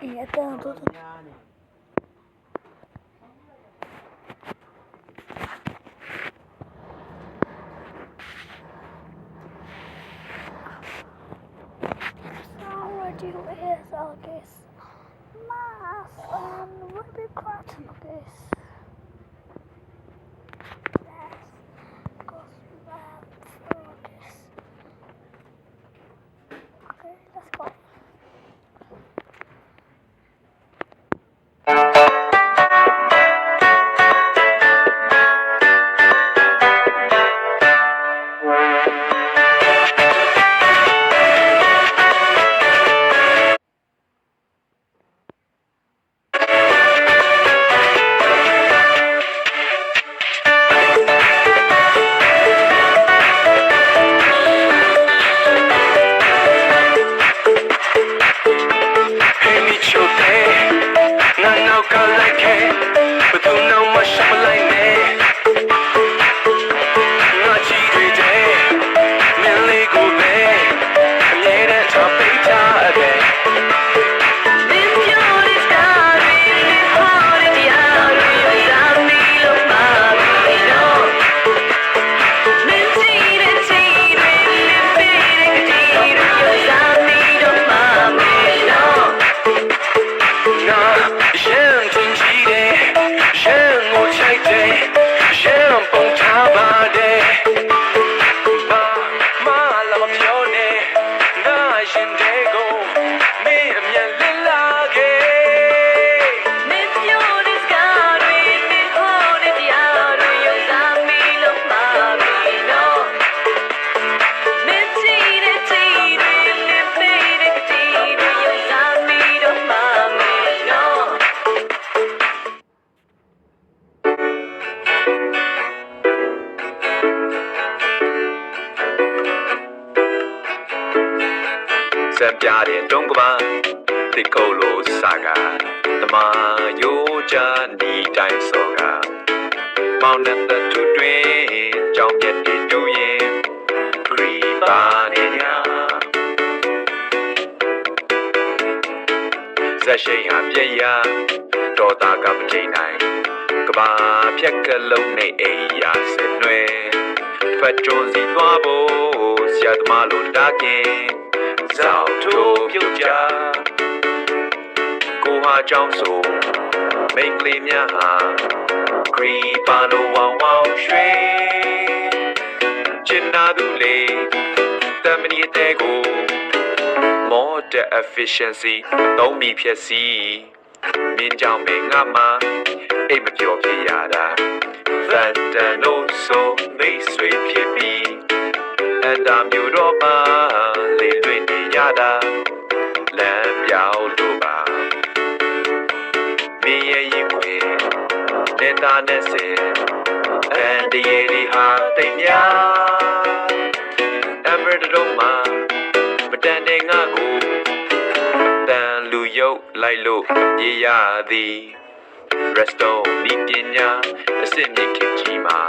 Até tudo. Already is all this mass and will be cutting this. Let's go back for this. Okay, let's go. Sampiare dongba tikolo saga tama yoja ni dai soga mountain the to twin ကြောင်းပြတ်တွေတူရင်ခရီးပါနေညာဆက်ရှိန်ဟာပြည့်ရဒေါ်တာကမထိန်နိုင်ကဘာဖြက်ကလုံးနဲ့အိယာဆင်နွယ်ဖတ်ကြုံစီသွားဖို့ဆရာသမားလိုတားကင်ဇောက်ထိုးပြုတ်ကြကိုဟာကြောင်းဆိုမိတ်ကလေးများဟာခရီးပါလို့ဝေါဝေါရွှေချင်နာသူလေတမနီတဲ့ကို more the efficiency သုံးပြီးဖြစ်စီမင်းကြောင့်ပဲငါမှအိမ်မပြောဖြစ်ရတာသန်တန်လို့ဆိုမိတ်ဆွေဖြစ်ပြီးအန်တာမျိုးတော့ပါလေလွင့်နေရတာလမ်းပြောင်းလို့ပါမင်းရဲ့ရင်ဝင်နေတာနဲ့စင်အန်တရေဒီဟာတိတ်များအမရတော့မှမတန်တဲ့ငါကိုတန်လူရုပ်လိုက်လို့ပြေးရသည် resto မိပညာအစစ်မြင့်ခင်ကြီးမှာ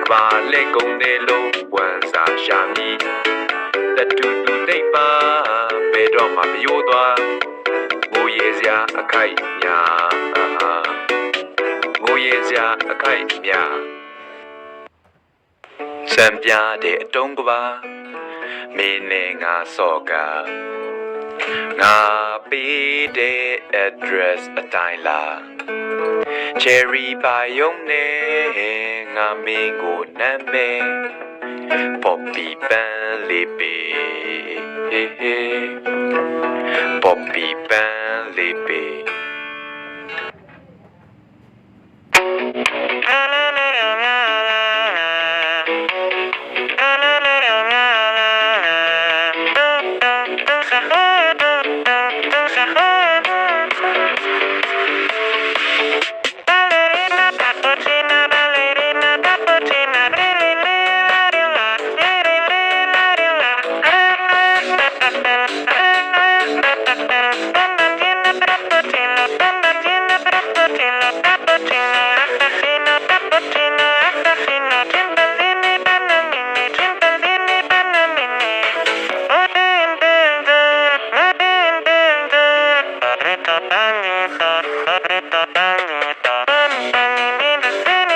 ကဘာလက်ကုန်တယ်လို့ဝန်စားရှာမည်တတူတူတိတ်ပါဘယ်တော့မှမယိုးသွားငိုရဲစရာအခိုက်များငိုရဲစရာအခိုက်များစံပြတဲ့အတုံးကပါမင်းနဲ့ငါစော့ကငါပေးတဲ့ address အတိုင်းလား cherry ပါယုံနဲ့ငါမင်းကိုနာမည် poppy ပန်းလေးပေး poppy ပန်းလေးပေး အာ